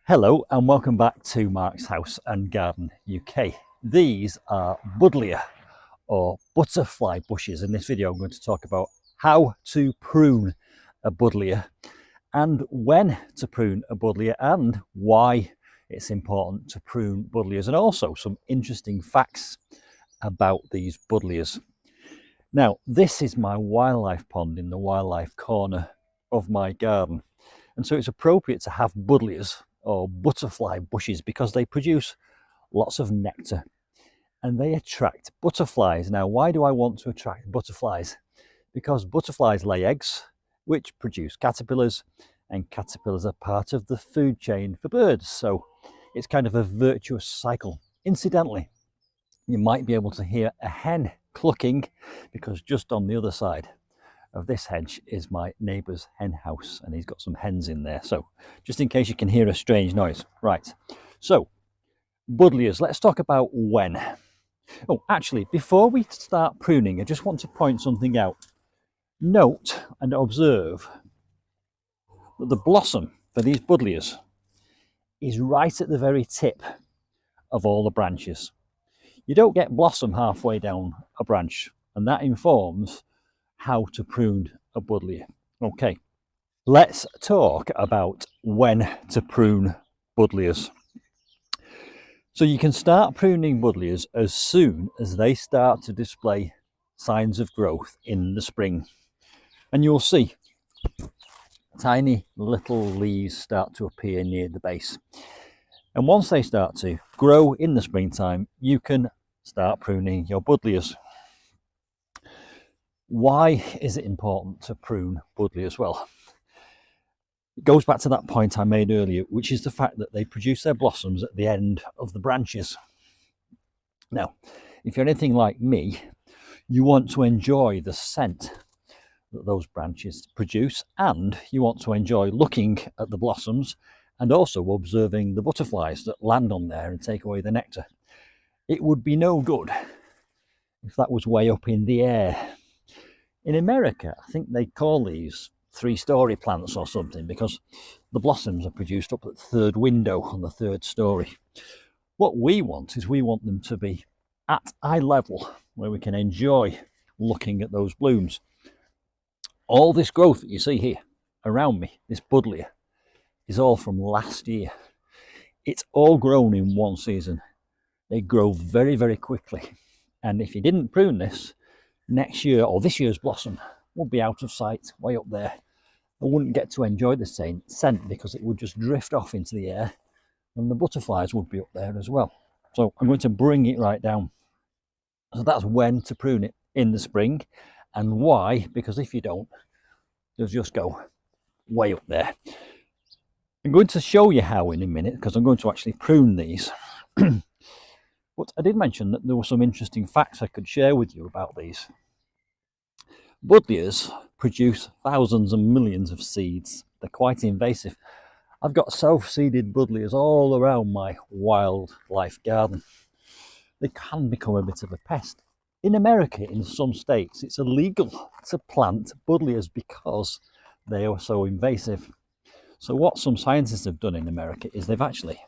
Hello and welcome back to Mark's House and Garden UK. These are Buddleia or butterfly bushes. In this video I'm going to talk about how to prune a Buddleia and when to prune a Buddleia and why it's important to prune Buddleias, and also some interesting facts about these Buddleias. Now, this is my wildlife pond in the wildlife corner of my garden, and so it's appropriate to have Buddleias or butterfly bushes because they produce lots of nectar and they attract butterflies. Now, why do I want to attract butterflies? Because butterflies lay eggs which produce caterpillars, and caterpillars are part of the food chain for birds, so it's kind of a virtuous cycle. Incidentally, you might be able to hear a hen clucking because just on the other side of this hedge is my neighbour's hen house, and he's got some hens in there, so just in case you can hear a strange noise. Right, so Buddleias, let's talk about when. Oh, actually, before we start pruning, I just want to point something out. Note and observe that the blossom for these Buddleias is right at the very tip of all the branches. You don't get blossom halfway down a branch, and that informs how to prune a Buddleia. Okay, let's talk about when to prune Buddleias. So you can start pruning Buddleias as soon as they start to display signs of growth in the spring. And you'll see tiny little leaves start to appear near the base. And once they start to grow in the springtime, you can start pruning your Buddleias. Why is it important to prune Buddleias? Well, it goes back to that point I made earlier, which is the fact that they produce their blossoms at the end of the branches. Now, if you're anything like me, you want to enjoy the scent that those branches produce, and you want to enjoy looking at the blossoms and also observing the butterflies that land on there and take away the nectar. It would be no good if that was way up in the air. In America, I think they call these 3-story plants or something because the blossoms are produced up at the third window on the 3rd story. What we want is we want them to be at eye level where we can enjoy looking at those blooms. All this growth that you see here around me, this Buddleia, is all from last year. It's all grown in one season. They grow very, very quickly. And if you didn't prune this, next year or this year's blossom would be out of sight, way up there. I wouldn't get to enjoy the scent because it would just drift off into the air, and the butterflies would be up there as well. So I'm going to bring it right down. So that's when to prune it in the spring. And why? Because if you don't, they'll just go way up there. I'm going to show you how in a minute because I'm going to actually prune these. But I did mention that there were some interesting facts I could share with you about these. Buddleias produce thousands and millions of seeds. They're quite invasive. I've got self-seeded Buddleias all around my wildlife garden. They can become a bit of a pest. In America, in some states, it's illegal to plant Buddleias because they are so invasive. So what some scientists have done in America is they've actually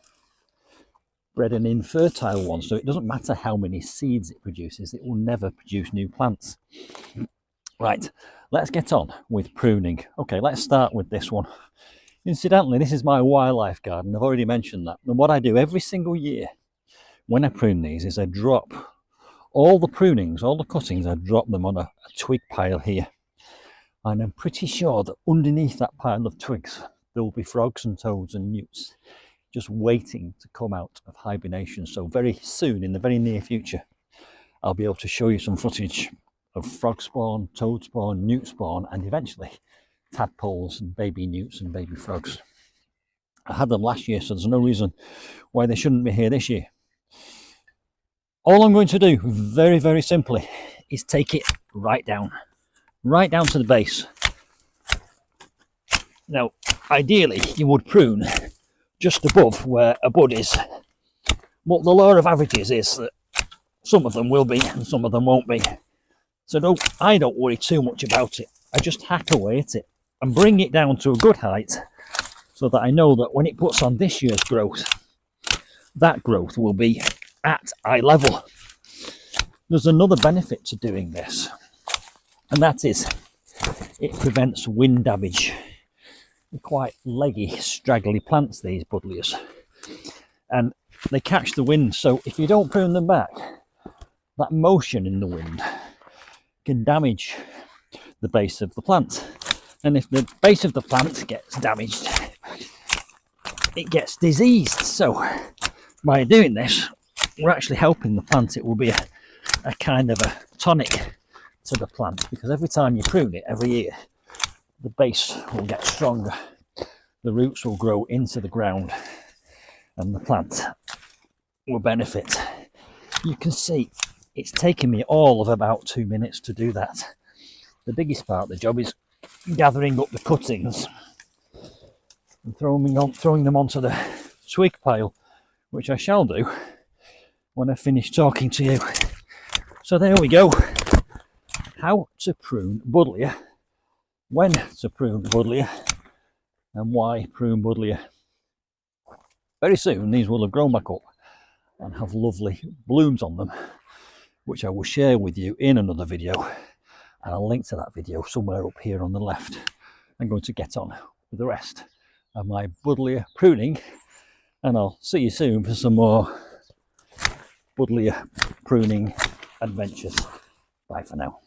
bred an infertile one, so it doesn't matter how many seeds it produces, it will never produce new plants. Right, let's get on with pruning. Okay, let's start with this one. Incidentally, this is my wildlife garden. I've already mentioned that. And what I do every single year when I prune these is I drop all the prunings, all the cuttings, I drop them on a twig pile here. And I'm pretty sure that underneath that pile of twigs, there will be frogs and toads and newts just waiting to come out of hibernation. So very soon, in the very near future, I'll be able to show you some footage of frog spawn, toad spawn, newt spawn, and eventually tadpoles and baby newts and baby frogs. I had them last year, so there's no reason why they shouldn't be here this year. All I'm going to do, very, very simply, is take it right down to the base. Now, ideally, you would prune just above where a bud is. But the law of averages is that some of them will be and some of them won't be. So I don't worry too much about it. I just hack away at it and bring it down to a good height so that I know that when it puts on this year's growth, that growth will be at eye level. There's another benefit to doing this, and that is it prevents wind damage. They're quite leggy, straggly plants, these Buddleias, and they catch the wind, so if you don't prune them back, that motion in the wind can damage the base of the plant. And if the base of the plant gets damaged, it gets diseased. So by doing this, we're actually helping the plant. It will be a kind of a tonic to the plant, because every time you prune it every year, the base will get stronger, the roots will grow into the ground, and the plant will benefit. You can see it's taken me all of about 2 minutes to do that. The biggest part of the job is gathering up the cuttings and throwing them onto the twig pile, which I shall do when I finish talking to you. So there we go. How to prune Buddleia, when to prune Buddleia, and why prune Buddleia. Very soon these will have grown back up and have lovely blooms on them, which I will share with you in another video, and I'll link to that video somewhere up here on the left. I'm going to get on with the rest of my Buddleia pruning, and I'll see you soon for some more Buddleia pruning adventures. Bye for now.